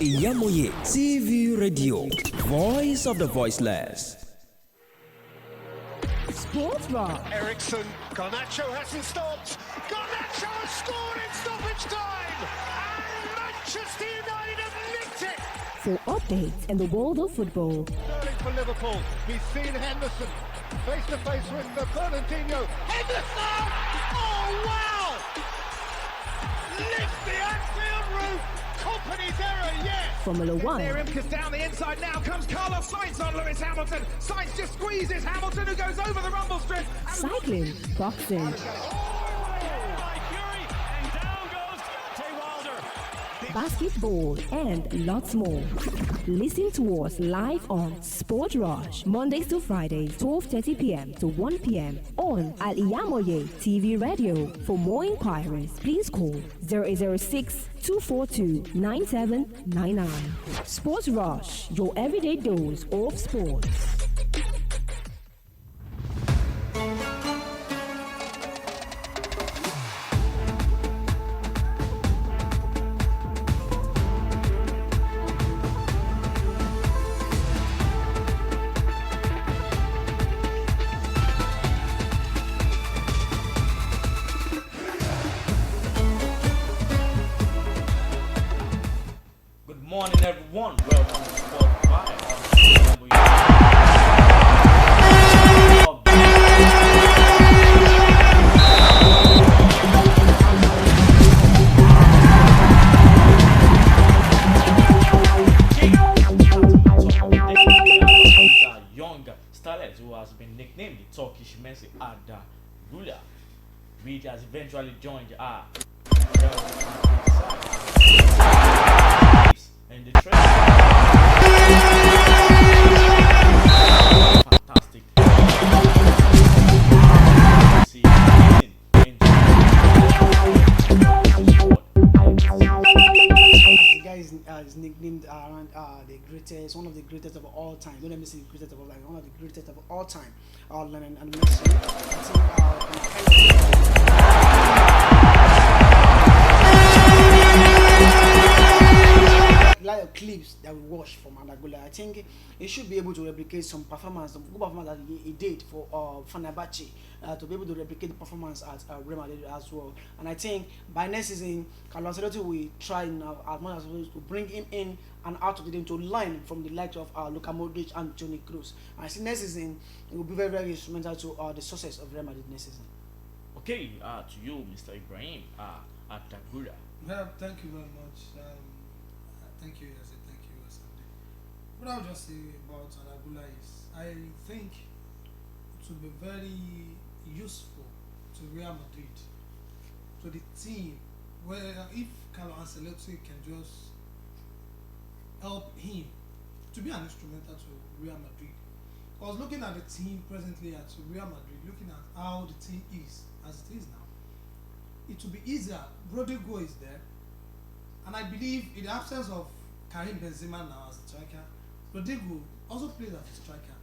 YAZID Radio, voice of the voiceless. Sportville. Ericsson, Garnacho hasn't stopped. Garnacho has scored in stoppage time, and Manchester United have nicked it. For updates in the world of football. Sterling for Liverpool. He's seen Henderson face to face with Fernandinho. Henderson! Oh wow! Lift the Anfield roof. Company's error, yes. Formula One. Near him, because down the inside now comes Carlos Sainz on Lewis Hamilton. Sainz just squeezes Hamilton, who goes over the rumble strip. Cycling. Boxing. Basketball and lots more. Listen to us live on Sport Rush, Mondays to Fridays, 12:30 p.m. to 1 p.m. on Al-IyamoyeTv Radio. For more inquiries, please call 0806-242-9799. Sport Rush, your everyday dose of sports. Good morning, everyone. Welcome to Sportville. Young starlet who has been nicknamed the Turkish Messi Arda Güler, which has eventually joined our and the trend fantastic. See, The guy is nicknamed around the greatest, one of the greatest of all time. Don't let me say the greatest of all time, one of the greatest of all time. Lionel and Messi. Like of clips that we watched from Andagola, I think he should be able to replicate some performance, some good performance that he did for Fenerbahce, to be able to replicate the performance at Real Madrid as well. And I think by next season, Carlo Ancelotti will try now as much as possible to bring him in and out of the game to learn from the likes of Luka Modric and Toni Kroos. And I think next season it will be very, very instrumental to the success of Real Madrid next season. okay, to you, Mr. Ibrahim, Arda Güler. Well, thank you very much. Thank you, YAZID. Thank you, Sunday. What I'll just say about Anagula is I think it will be very useful to Real Madrid, to the team, where if Carlo Ancelotti can just help him to be an instrumental to Real Madrid. I was looking at the team presently at Real Madrid, looking at how the team is as it is now. It will be easier. Rodrigo is there. And I believe in the absence of Karim Benzema now as a striker, Rodrigo also plays as a striker.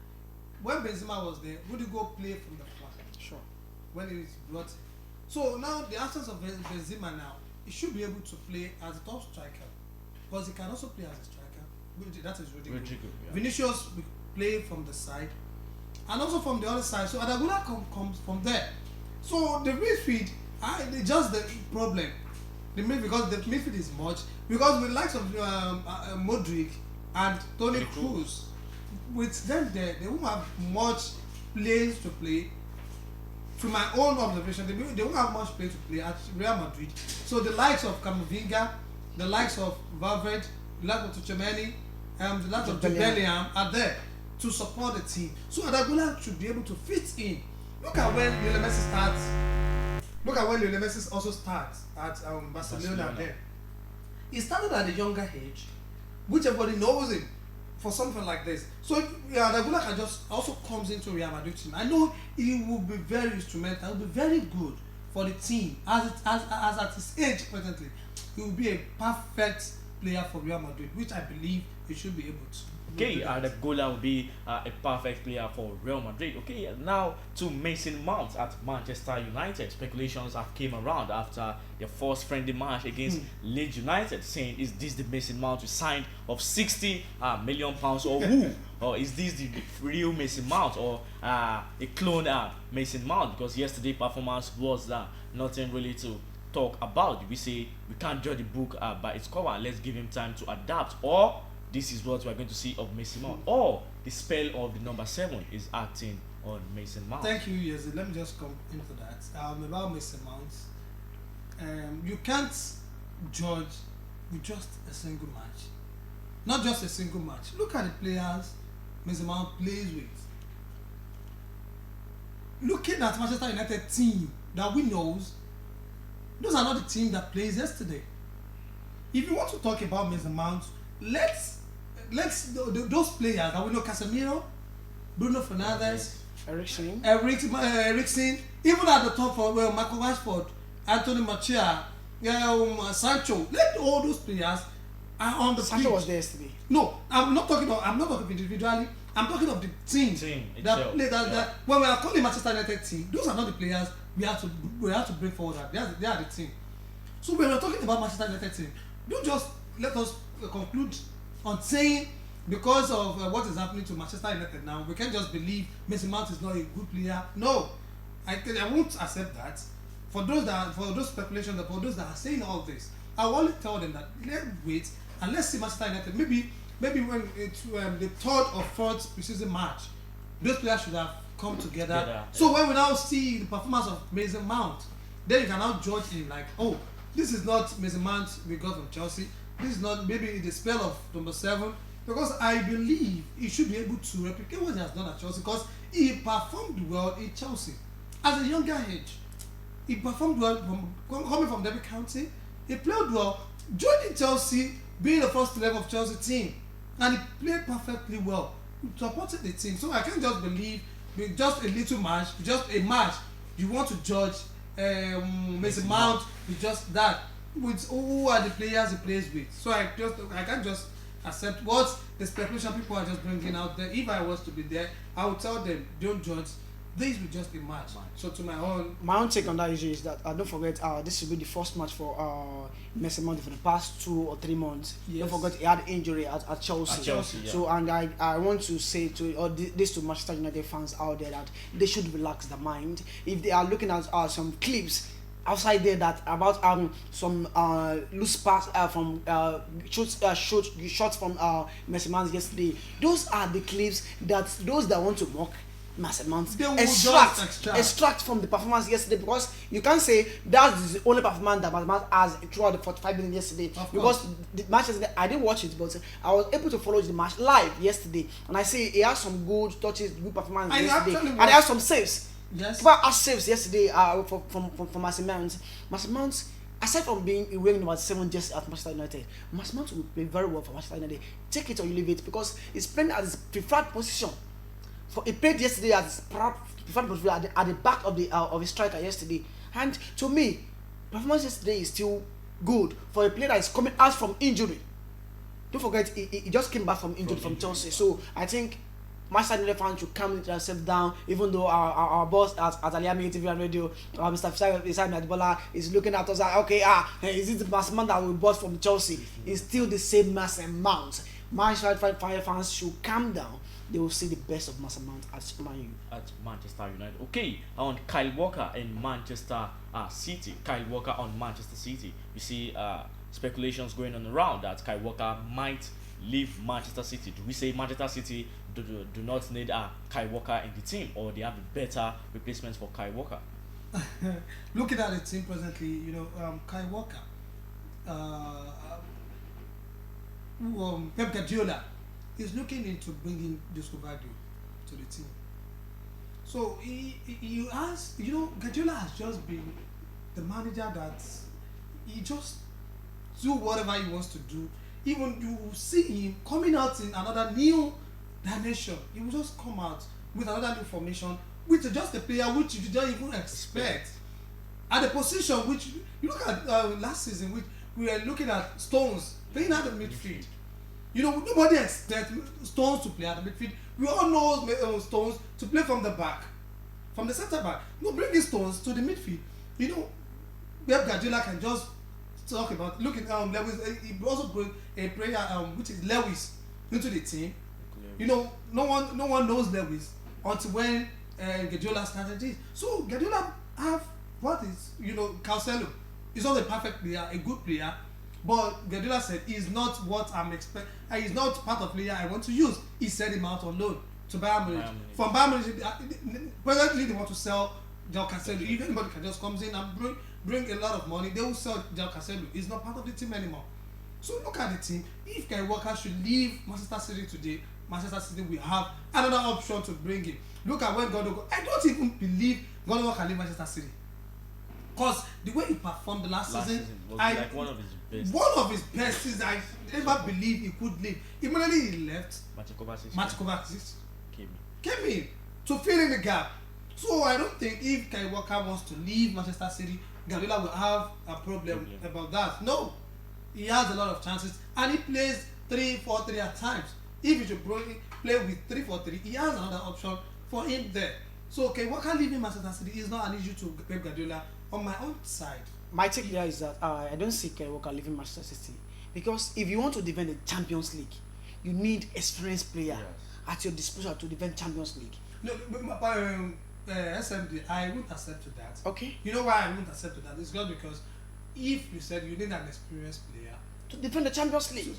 When Benzema was there, Rodrigo played from the flank. Sure. When he is brought in. So now the absence of Benzema now, he should be able to play as a top striker. Because he can also play as a striker. That is Rodrigo. Yeah. Vinicius will play from the side. And also from the other side. So Adagula comes from there. So the midfield, just the problem. Because the midfield is much, because with the likes of Modric and Toni Kroos, with them there, they won't have much place to play. To my own observation, they won't have much play to play at Real Madrid. So the likes of Camavinga, the likes of Valverde, the likes of Tchouaméni, the likes of Bellingham are there to support the team. So Adagula should be able to fit in. Look at when Lionel Messi starts. Look at when Lionel Messi also starts at Barcelona there. He started at a younger age, which everybody knows him for something like this. So Adagula can just also comes into Real Madrid team. I know he will be very instrumental, he will be very good for the team as at his age presently. He will be a perfect player for Real Madrid, which I believe he should be able to. Okay, the goalie will be a perfect player for Real Madrid. Okay, now to Mason Mount at Manchester United. Speculations have came around after their first friendly match against Leeds United, saying, is this the Mason Mount we signed of 60 million pounds, or who? Or is this the real Mason Mount, or a clone Mason Mount? Because yesterday performance was nothing really to talk about. We say we can't judge the book by its cover, and let's give him time to adapt, or this is what we're going to see of Mason Mount, or the spell of the number 7 is acting on Mason Mount. Thank you, Yazid. Let me just come into that. About Mason Mount, you can't judge with just a single match. Not just a single match. Look at the players Mason Mount plays with. Looking at Manchester United team that we knows, those are not the team that plays yesterday. If you want to talk about Mason Mount, let's those players that we know: Casemiro, Bruno Fernandes, Eriksen, even at the top for Michael Rashford, Anthony Martial, Sancho. Let all those players are on the Sancho pitch. was there yesterday. No, I'm not talking of individually. I'm talking of the team that play that when we are calling Manchester United team, those are not the players we have to bring forward. They are the team. So when we're talking about Manchester United team, don't just let us conclude on saying because of what is happening to Manchester United now, we can't just believe Mason Mount is not a good player. No, I won't accept that. For those speculations, for those that are saying all this, I will only tell them that let's wait and let's see Manchester United. Maybe when it's the third or fourth preseason match, those players should have come together. So when we now see the performance of Mason Mount, then you can now judge him like, oh, this is not Mason Mount we got from Chelsea. This is not maybe the spell of number 7, because I believe he should be able to replicate what he has done at Chelsea, because he performed well in Chelsea at a younger age. He performed well coming from Derby County. He played well, joining Chelsea, being the first 11 of Chelsea team, and he played perfectly well, supported the team. So I can't just believe with just a little match, just a match, you want to judge Mason Mount with just that. With who are the players he plays with. So I can't just accept what the speculation people are just bringing out there. If I was to be there, I would tell them, don't judge. This will just be match. So to my own take on that issue is that don't forget this will be the first match for Mason Mount for the past 2 or 3 months. Yes. Don't forget he had injury at Chelsea. Yeah. So and I want to say to this to Manchester United fans out there that they should relax their mind. If they are looking at some clips outside there that about some loose pass from shots from Mason Mount yesterday, those are the clips that those that want to mock Mason Mount extract from the performance yesterday, because you can't say that's the only performance that Mason Mount has throughout the 45 minutes yesterday. Because the match yesterday, I didn't watch it, but I was able to follow the match live yesterday, and I see he has some good touches, good performance yesterday, and he has some saves. Yes. People had saves yesterday from Mason Mount. Mason Mount, aside from being wearing number 7 just at Manchester United, Mason Mount will play very well for Manchester United. Take it or you leave it, because he's playing at his preferred position. He played yesterday at his preferred position at the back of his striker yesterday. And to me, performance yesterday is still good for a player that is coming out from injury. Don't forget, he just came back from injury from Chelsea. So I think Manchester United fans should calm themselves down, even though our boss at Al-IyamoyeTv and radio, Mr. Fisai Madibola, is looking at us like, okay, is it the Mason Mount that we bought from Chelsea? It's still the same Mason Mount. Manchester United fans should calm down. They will see the best of Mason Mount at Manchester United. Okay, on Kyle Walker in Manchester City. Kyle Walker on Manchester City. You see speculations going on around that Kyle Walker might leave Manchester City. Do we say Manchester City do not need Kyle Walker in the team, or they have a better replacement for Kyle Walker? Looking at the team presently, Kyle Walker, Pep Guardiola is looking into bringing Discovery to the team. So he has, Guardiola has just been the manager that he just do whatever he wants to do. Even you will see him coming out in another new dimension. He will just come out with another new formation, with just a player which you don't even expect. At the position which you look at last season, which we were looking at Stones playing at the midfield. You know, nobody expects Stones to play at the midfield. We all know Stones to play from the back, from the centre back. No, bringing Stones to the midfield. You know, Pep Guardiola can just talk about looking Lewis. He also brought a player which is Lewis into the team. You know, no one knows Lewis until when Guardiola started this. So Guardiola have what is, you know, Cancelo. He's not a perfect player, a good player, but Guardiola said he's not what I'm expecting. He's not part of player I want to use. He sent him out on loan to Bayern Munich. From Bayern Munich, presently they want to sell João Cancelo. If anybody can just comes in and bring a lot of money, they will sell João Cancelo. He's not part of the team anymore. So look at the team. If Kyle Walker should leave Manchester City today, Manchester City will have another option to bring him. Look at when Gundogan. I don't even believe Gundogan can leave Manchester City. Because the way he performed the last season was like one of his best. One of his best seasons. I never believed he could leave. Immediately he left. Match Kovacic came in to fill in the gap. So I don't think if Kyle Walker wants to leave Manchester City, Guardiola will have a problem about that. No, he has a lot of chances and he plays 3-4-3 at times. If he should play with 3-4-3, he has another option for him there. So Kyle Walker leaving Manchester City is not an issue to Pep Guardiola. On my own side, my take here is that I don't see Kyle Walker leaving Manchester City, because if you want to defend the Champions League, you need experienced player at your disposal to defend Champions League. No, SMD, I won't accept to that. Okay. You know why I won't accept to that? It's just because if you said you need an experienced player to defend the Champions League,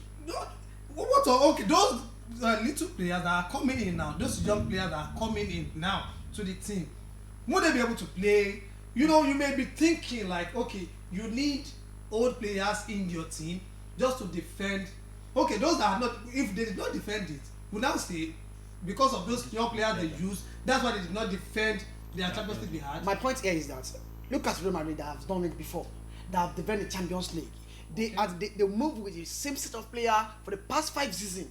okay, those little players that are coming in now, those young players that are coming in now to the team, won't they be able to play? You know, you may be thinking like, okay, you need old players in your team just to defend. Okay, those that are not, if they did not defend it, we now say because of those young players they use, that's why they did not defend their Champions League they had. My point here is that look at Real Madrid that have done it before, that have defended the Champions League. They move with the same set of player for the past 5 seasons.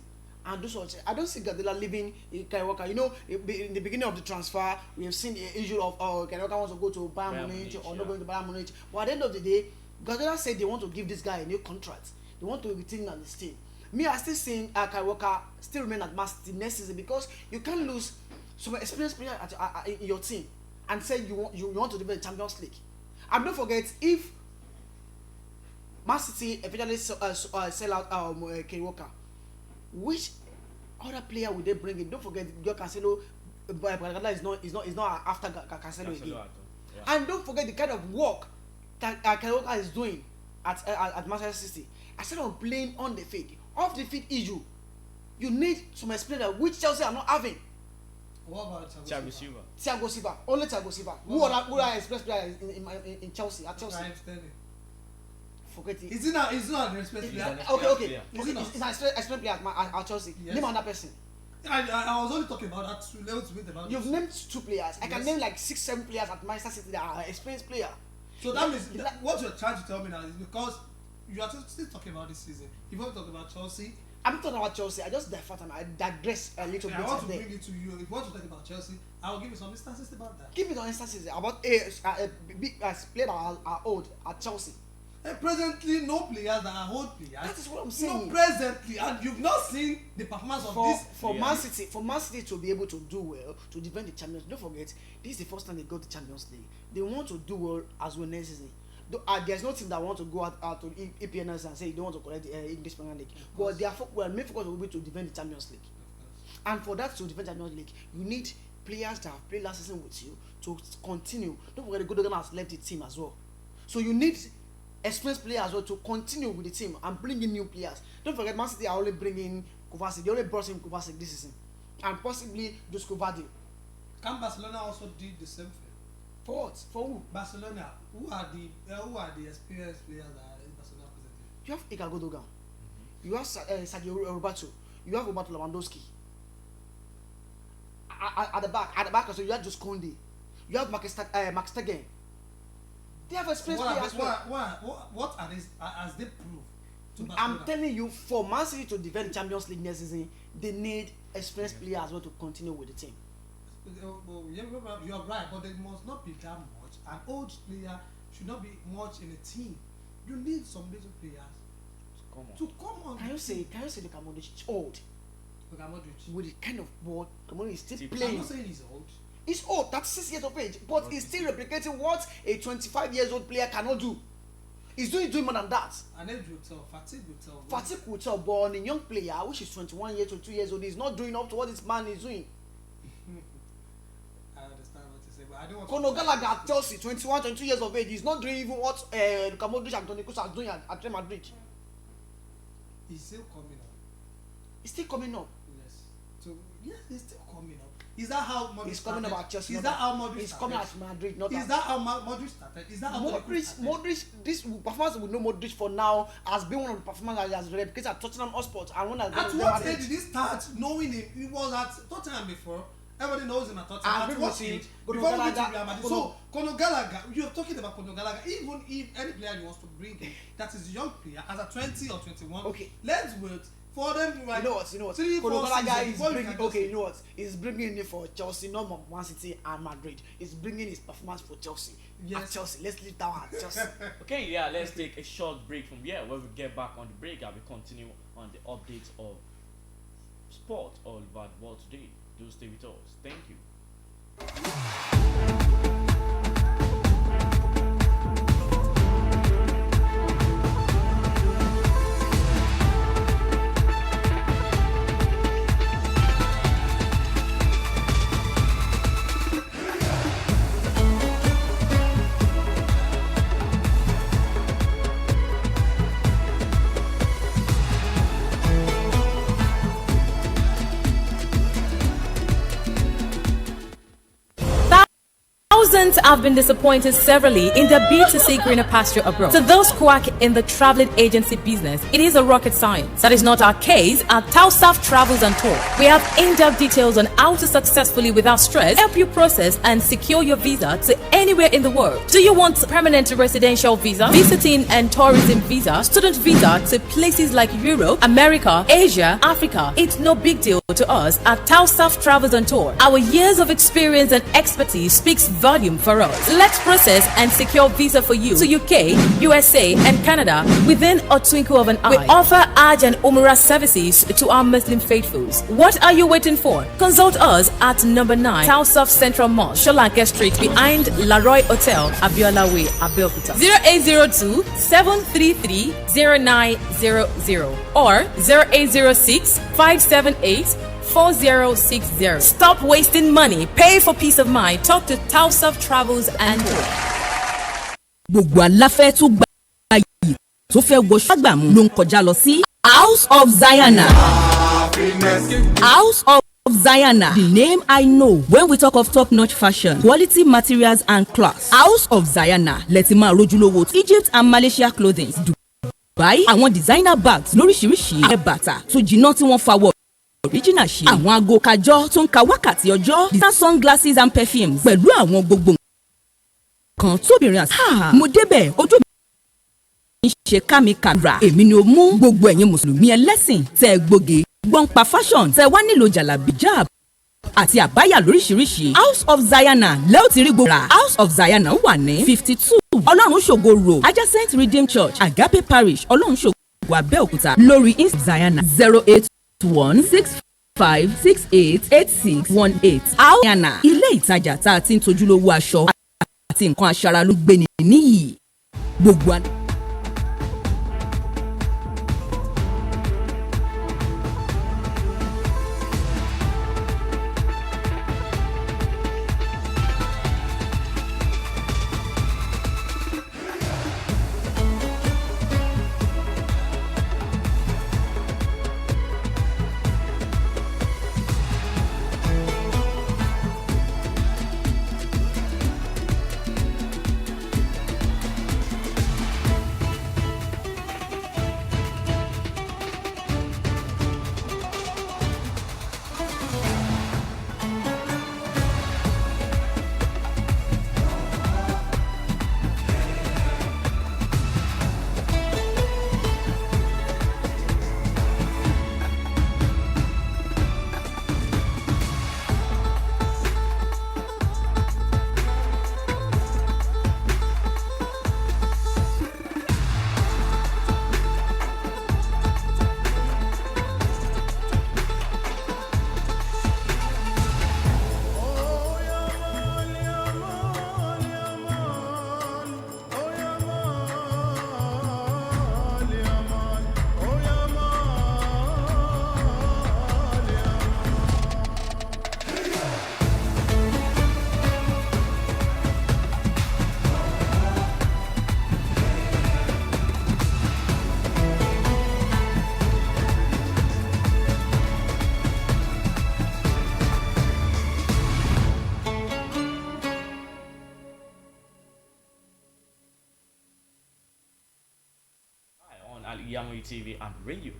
And those ones, I don't see Guardiola leaving Kyle Walker. You know, in the beginning of the transfer, we have seen the issue of Kyle Walker wants to go to Bayern Munich or not going to Bayern Munich. But at the end of the day, Guardiola said they want to give this guy a new contract. They want to retain him at the team. Me, I still saying Kyle Walker still remain at Man City next season, because you can't lose some experienced player in your team and say you want to defend the Champions League. And don't forget, if Man City eventually sell out Kyle Walker, which other player would they bring in? Don't forget, Cancelo is not after Cancelo again. And don't forget the kind of work that Kyle Walker is doing at Manchester City. Instead of playing on the field, off the field issue, you need some experience which Chelsea are not having. What about Thiago Silva? Thiago Silva, only Thiago Silva. Who are express players in Chelsea? At Chelsea. Forget it. He's not an express player. Okay. He's an express player at Chelsea. Yes. Name another person. I was only talking about that. You've named 2 players. I can name like 6-7 players at Manchester City that are experienced players. So that means what you're trying to tell me now is because you are still talking about this season. You want to talk about Chelsea? I'm talking about Chelsea. I just digress a little bit. I want to bring it to you. If you want to talk about Chelsea, I will give you some instances about that. Give me some instances about a big players that are old at Chelsea. And presently, no players that are old players. That is what I'm saying. No, presently, and you've not seen the performance of this. For Man City to be able to do well to defend the Champions. Don't forget, this is the first time they got the Champions League. They want to do well as well next season. There's no team that want to go out to EPNS and say they want to collect the English Premier League. But their main focus will be to defend the Champions League. And for that to defend the Champions League, you need players that have played last season with you to continue. Don't forget, the Gundogan has left the team as well. So you need experienced players as well to continue with the team and bring in new players. Don't forget, Man City are only bringing Kovacic. They only brought in Kovacic this season, and possibly Dusko Vardy. Can Barcelona also did the same thing? For what? For who? Barcelona. Who are the experienced players that are in Barcelona presently? You have Ika Gundogan. You have Sergio Roberto. You have Roberto Lewandowski. At the back, so you have just Conde. You have Max Stegen. They have experienced players. What are these? As they prove? I'm telling you, for Man City to defend the Champions League next season, they need experienced players as well to continue with the team. You are right, but they must not be that much. An old player should not be much in a team. You need some little players To come on. Can you say Luka Modric is old? Luka Modric. With the kind of ball, Luka Modric is still I'm playing. I'm not saying he's old. He's old, 36 years of age, but he's still replicating what a 25 years old player cannot do. He's doing more than that. And age will tell, fatigue will tell. Fatigue will tell, but on a young player which is 21 years, 22 years old, he's not doing up to what this man is doing. I understand what you say, but I don't want Conor Gallagher at Chelsea, 21, 22 years of age, he's not doing even what Luka Modric and Toni Kroos are doing at Real Madrid. He's still coming up. He's still coming up. Yes. So yes, he's still coming up. Is that how Modric He's coming up at Chelsea. Is that how Modric He's started? coming at Madrid, not Is at that how Modric started? Is that how Modric, this performance we know Modric for now has been one of the performances that he has replicated at Tottenham Hotspur and one At what age did he start knowing him? He was at Tottenham before. Everybody knows him at Tottenham. At what age? Before we get to Real Madrid. So Conor Gallagher, you're talking about Conor Gallagher. Even if any player you want to bring in, that is a young player, as a 20 or 21. Okay. Let's wait for them to You know what? 3, 4 Conor Gallagher seasons is before bringing. can Okay, just- you know what? He's bringing it for Chelsea, not Man City and Madrid. He's bringing his performance for Chelsea. Yes. At Chelsea, let's leave that one at Chelsea. Okay, yeah, let's take a short break from here. When we get back on the break, I will continue on the updates of sport all over the world today. Do stay with us. Thank you. Thousands have been disappointed severally in their bid to see greener pasture abroad. To those quack in the traveling agency business, it is a rocket science. That is not our case at TAOHEED Travels and Tour. We have in-depth details on how to successfully, without stress, help you process and secure your visa to anywhere in the world. Do you want permanent residential visa, visiting and tourism visa, student visa to places like Europe, America, Asia, Africa? It's no big deal to us at TAOHEED Travels and Tour. Our years of experience and expertise speaks volume for us. Let's process and secure visa for you to UK, USA, and Canada within a twinkle of an eye. We offer Hajj and Umrah services to our Muslim faithfuls. What are you waiting for? Consult us at number 9 TAOHEED Central Mall, Sholanke Street, behind Laroy Hotel, Abiola Way, Abeokuta. 0802 733 0900 or 0806 578 4060. Stop wasting money. Pay for peace of mind. Talk to TAOHEED Travels and Tour. Gbogbo aláfẹ́ tó gba yìí tó fẹ́ wọṣọ àgbàmú ló ń kọjá lọ sí House of Zion. House of Zion, the name I know when we talk of top-notch fashion, quality materials and class. House of Zion, lẹ́tí máa rójúlówó Egypt and Malaysia clothing. Dubai, àwọn designer bags lóríṣiríṣi, ẹ̀ bàtà tó jiná tí wọ́n fa wọ̀ original ṣe àwọn aago kájọ tó ń ka wákàtí ọjọ́, designer sunglasses and perfumes pẹ̀lú àwọn gbogbo kan tóbìnrin àti mo débẹ̀ ojú mi ṣe kámikàrà èmi ni ó mú gbogbo ẹ̀yin mùsùlùmí ẹlẹ́sìn tẹ́ gbòógè gbọ́npa fashion tẹ́ wá nílò jàlábí jab àti àbáyà lóríṣiríṣi. House of Zion lẹ́ọ̀ tí rí gbogbo ra House of Zion wà ní 52 ọlọ́run ṣògo road adjacent Redeemed Church Agape Parish ọlọ́run ṣògo Abẹ́òkúta lórí Zion 08165688618. Zion ilé ìtajà tá a ti ń tojúlówó aṣọ àti nǹkan aṣaralógbé níyì gbogbo Al-IyamoyeTv and radio.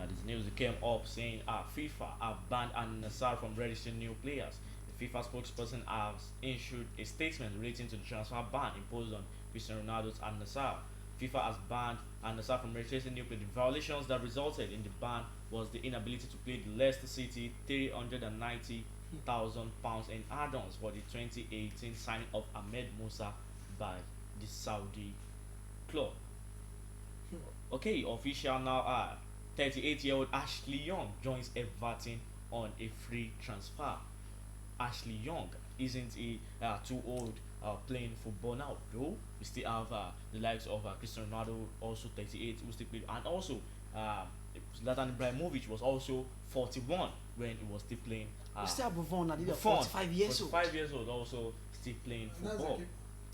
This news came up saying FIFA have banned Al-Nassr from registering new players. The FIFA spokesperson has issued a statement relating to the transfer ban imposed on Cristiano Ronaldo's Al-Nassr. FIFA has banned Al-Nassr from registering new players. The violations that resulted in the ban was the inability to play the Leicester City £390,000 in add-ons for the 2018 signing of Ahmed Musa by the Saudi club. Okay, official now. 38-year-old Ashley Young joins Everton on a free transfer. Ashley Young isn't too old playing football now, though. We still have the likes of Cristiano Ronaldo, also 38, who still played, and also Zlatan Ibrahimovic was also 41 when he was still playing. We still have Buffon, 45 years old. 45 years old, also still playing football.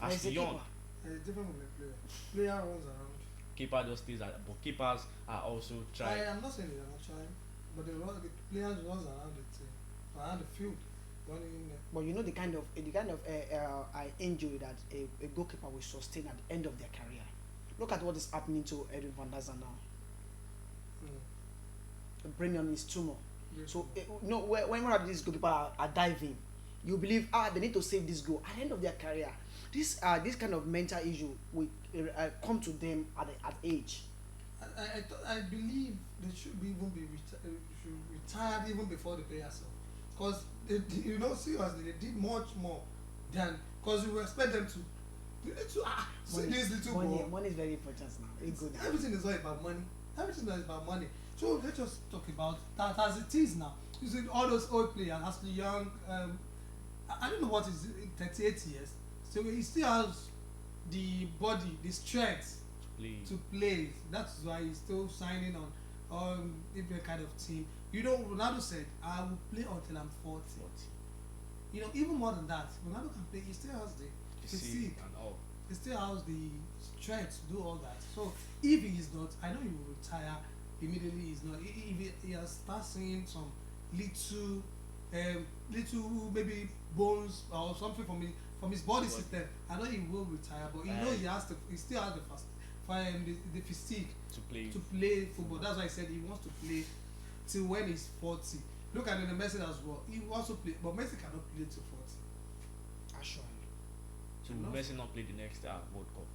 Ashley Young. Different from the player. Player runs around. Keeper just stays at, but keepers are also trying. I'm not saying they are not trying, but the players runs around the field, running. But you know the kind of injury that a goalkeeper will sustain at the end of their career. Look at what is happening to Edwin van der Sar now. Bringing on his tumor. Yes. So when one of these goalkeepers are diving, you believe they need to save this goal at the end of their career. This kind of mental issue will come to them at age. I believe they should be retired even before the players, because seriously they did much more than, because you expect them to. You need to see this little money. Money is very important now. Everything is all about money. Everything is about money. So let's just talk about that as it is now. You see all those old players, Ashley Young. I don't know what is 38 years. So he still has the body, the strength to play. That's why he's still signing on different kind of team. Ronaldo said, "I will play until I'm 40." Even more than that, Ronaldo can play. He still has the physique and all. He still has the strength to do all that. So if he is not, I know he will retire immediately. He's not. If he has started seeing some little maybe bones or something from his body system, I know he will retire, but he still has the physique to play football. That's why I said he wants to play till when he's 40. Look at the Messi as well. He wants to play, but Messi cannot play till 40. Actually. So will Messi not play the next World Cup?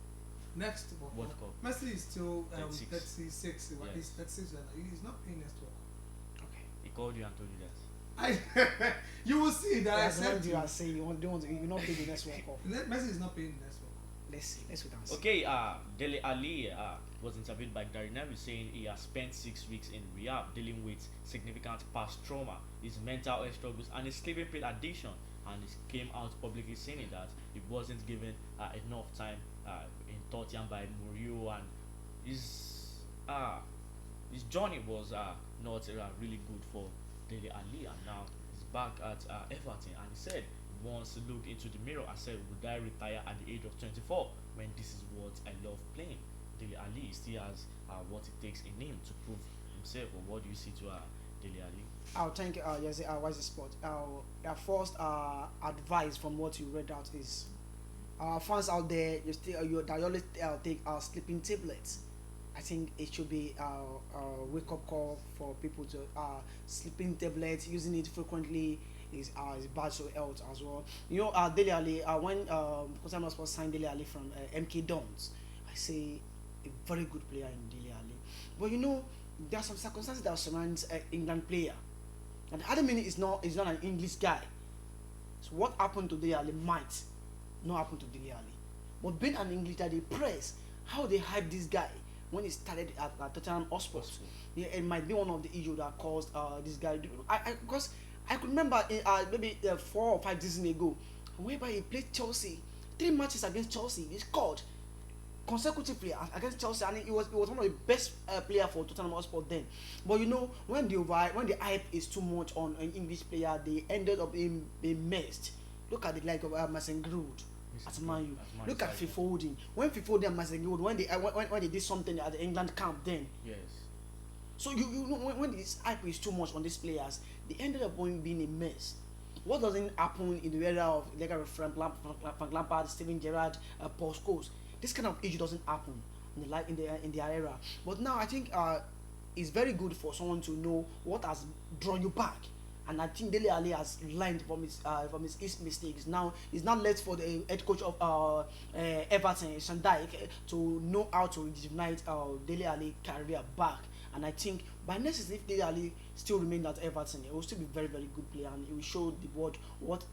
Next World Cup. Messi is still 36. Yeah. He's 36 right now. He's not playing next World Cup. Okay. He called you and told you that. You will see that. I said you are saying you not play the next World Cup. Messi is not playing the next World Cup. Let's see. Let's wait and see. Okay. Dele Alli was interviewed by Gary Neville saying he has spent 6 weeks in rehab dealing with significant past trauma, his mental health struggles, and his sleeping pill addiction. And he came out publicly saying that he wasn't given enough time in Tottenham by Mourinho, and his journey was not really good for Dele Alli, and now he's back at Everton, and he said he wants to look into the mirror and said, would I retire at the age of 24 when this is what I love playing? Dele Alli still has what it takes in him to prove himself. Or what do you see to Dele Alli? I'll thank you, YAZID Sport. Our first advice from what you read out is fans out there, you always take sleeping tablets. I think it should be a wake-up call for people to sleeping tablets. Using it frequently is bad for health as well. Dele Alli, when Kosan Sport signed Dele Alli from MK Dons, I say a very good player in Dele Alli. But there are some circumstances that surround England player, and the other minute is not an English guy. So what happened to Dele Alli might not happen to Dele Alli. But being an English guy, they press how they hype this guy. When he started at Tottenham Hotspur, it might be one of the issues that caused this guy. Because I could remember maybe 4 or 5 seasons ago, whereby he played Chelsea, 3 matches against Chelsea. He scored consecutively against Chelsea, and he was one of the best player for Tottenham Hotspur then. But when the hype is too much on an English player, they ended up being messed. Look at the like of Mason Greenwood at Man U. Look at Foden. When Foden and Mason Greenwood, when they did something at the England camp, then yes. So when this hype is too much on these players, they ended up being a mess. What doesn't happen in the area of Frank Lampard, Steven Gerrard, Paul Scholes? This kind of issue doesn't happen in the life in their era. But now I think it's very good for someone to know what has drawn you back. And I think Dele Alli has learned from his mistakes. Now it's not left for the head coach of Everton, Shandai, to know how to rejuvenate Dele Alli career back. And I think by next season, if Dele Alli still remains at Everton, he will still be very, very good player, and he will show the world what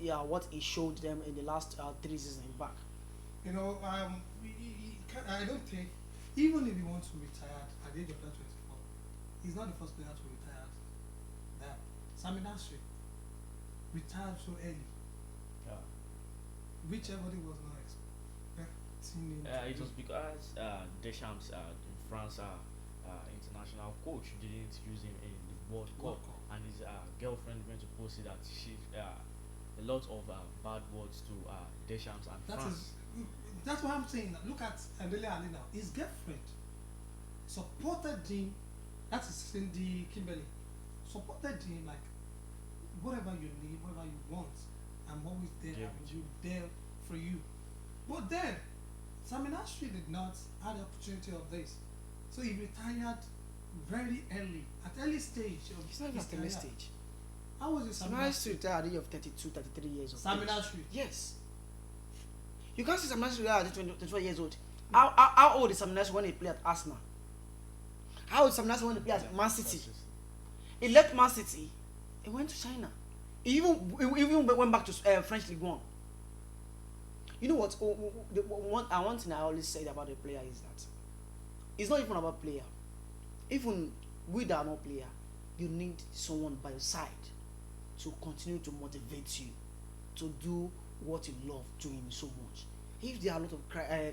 he showed them in the last 3 seasons back. You know, I don't think, even if he wants to retire at the age of 24, he's not the first player to retire. That Sami Nasri retired so early, which everybody was not expecting. It was because Deschamps, in France, international coach, didn't use him in the World Cup, and his girlfriend went to post it that she a lot of bad words to Deschamps and France. That's what I'm saying. Look at Dele Alli now. His girlfriend supported him. That is Cindy Kimberly. Supported him like, whatever you need, whatever you want, I'm always there. I'm there for you. But then Sami Nasri did not have the opportunity of this, so he retired very early, at early stage. It's not even at early stage. How was it? Sami Nasri retired at the age of 32, 33 years old. Sami Nasri? Yes. You can't see Sami Nasri retired at 24 years old. How old is Sami Nasri when he played at Arsenal? How old is Sami Nasri when he played at Man City? He left Man City. He went to China. He even went back to French League One. You know what? One thing I always say about a player is that it's not even about player. Even we that are not player, you need someone by your side to continue to motivate you to do what you love doing so much. If there are a lot of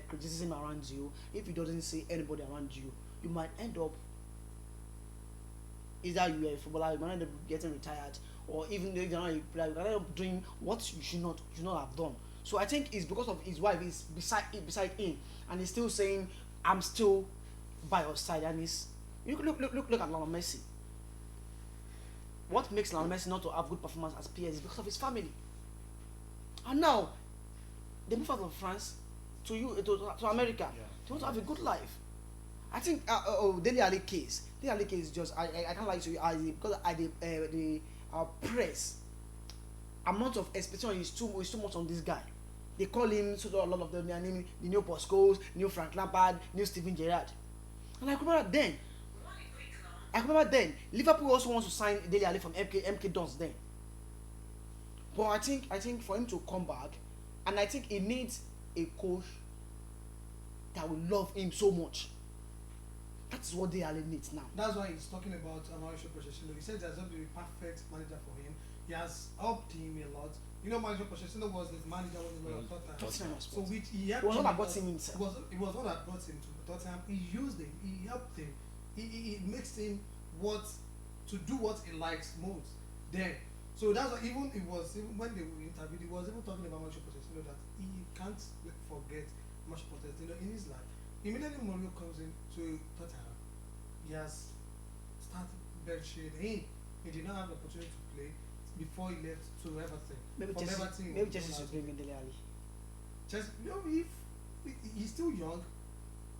criticism around you, if you doesn't see anybody around you, you might end up either you are a footballer, you might end up getting retired, or even if you're not a player, you might end up doing what you should not have done. So I think it's because of his wife is beside him, and he's still saying, "I'm still by your side." And he's look at Lionel Messi. What makes Lionel Messi not to have good performance as PS is because of his family. And now they move out of France to America. Yeah. They want to have a good life. I think Dele Alli case is just I can't lie to you because the press amount of expectation is too much on this guy. They call him a lot of them. They are naming the new Paul Scholes, new Frank Lampard, new Steven Gerrard. And I remember then Liverpool also wants to sign Dele Alli from MK Dons then. But I think for him to come back, and I think he needs a coach that will love him so much. That's what Dele Alli needs now. That's why he's talking about Mauricio Pochettino. He said there's not been a perfect manager for him. He has helped him a lot. You know, Mauricio Pochettino was his manager when he was at Tottenham. So which he helped him. It was not about him himself. It was not that brought him to Tottenham. He used him. He helped him. He makes him to do what he likes most. Then, so that's why even when they were interviewed, he was even talking about Mauricio Pochettino that he can't forget Mauricio Pochettino in his life. Immediately Mourinho comes into Tottenham, he has started benching him. He did not have the opportunity to play before he left to Everton. Maybe Chelsea should bring in Dele Alli. Chelsea, if he's still young,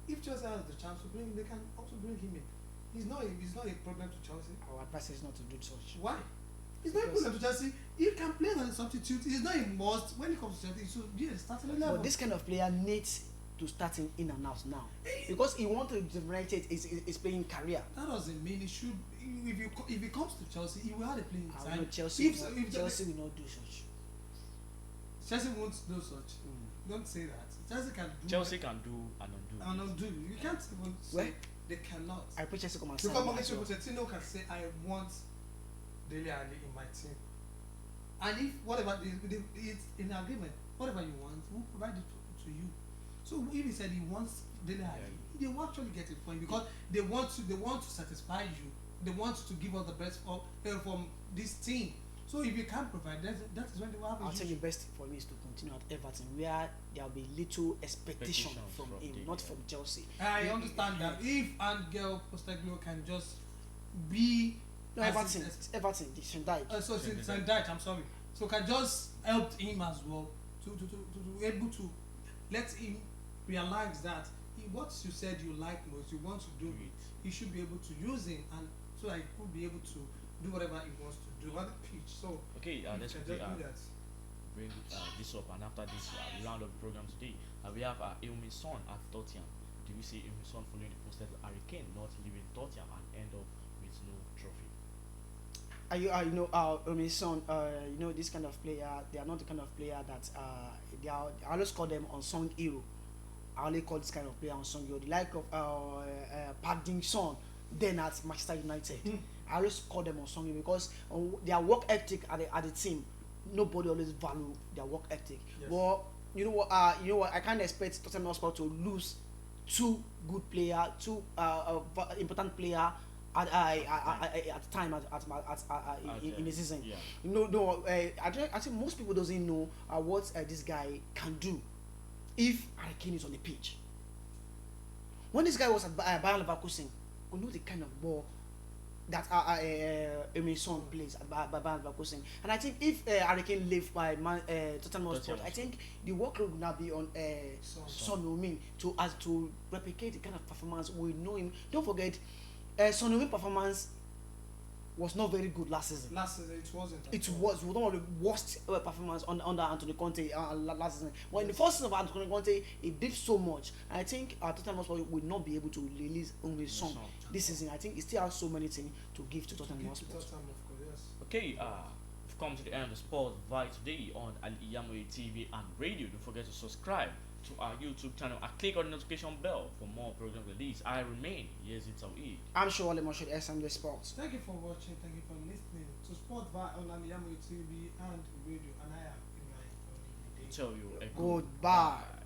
if Chelsea has the chance to bring him, they can also bring him in. He's not a problem to Chelsea. Our advice is not to do such. Why? He's not a problem to Chelsea. He can play as a substitute. He's not a must. When he comes to Chelsea, he should be a starting level. But this kind of player needs to start in and out now, because he wants to generate his playing career. That doesn't mean he should. If he comes to Chelsea, he will have a playing time. Know Chelsea will not do such. Chelsea won't do such. Don't say that. Chelsea can do and undo. You can't even say they cannot. I put Chelsea come and say. Because Mauricio Pochettino can say, "I want Dele Alli in my team," and if whatever it's in agreement, whatever you want, we'll provide it to you. So if he said he wants Dele Alli, they will actually get it for him, because they want to satisfy you. They want to give us the best from this team. So if you can't provide that is when they will have I'll tell you, best for me is to continue at Everton, where there will be little expectation from him, not from Chelsea. I understand that if Angel Postecoglou can just be Everton, the Shandai. So Shandai, I'm sorry. So can just help him as well to able to let him realize that what you said you like most, you want to do it, he should be able to use him, and so that he could be able to do whatever he wants to do on the pitch. So okay, let's quickly bring this up, and after this round of the program today, we have Ilmi Son at Tottenham. Do you see Ilmi Son following the posted Harry Kane not leaving Tottenham and end up with no trophy? Ilmi Son, this kind of player, they are not the kind of player that I always call them unsung hero. I only call this kind of player unsung hero. The like of Paddington, then at Manchester United. I always call them unsung hero because their work ethic at the team, nobody always value their work ethic. Yes. But you know what? I can't expect Tottenham Hotspur to lose two good player, two important player at time in the season. Yeah. I think most people doesn't know what this guy can do if Harry Kane is on the pitch. When this guy was at Bayern Leverkusen, we know the kind of ball that Emerson plays at Bayern Leverkusen. And I think if Harry Kane leave by Tottenham Hotspur, I think the workload will now be on Son Heung-min to replicate the kind of performance we know him. Don't forget, Son Heung-min performance was not very good last season. Last season it wasn't. It was one of the worst performance under Antonio Conte last season. But in the first season of Antonio Conte, he did so much. And I think Tottenham Hotspur will not be able to release only Son this season. I think he still has so many things to give to Tottenham Hotspur. Okay, we've come to the end of Sports Vibe today on Al-IyamoyeTv and radio. Don't forget to subscribe to our YouTube channel and click on the notification bell for more program release. I remain YAZID TAOHEED. I'm sure YAZID SMD Sports. Thank you for watching. Thank you for listening to Sport Vibe on Al-IyamoyeTv and radio. And I am in my tell you a goodbye.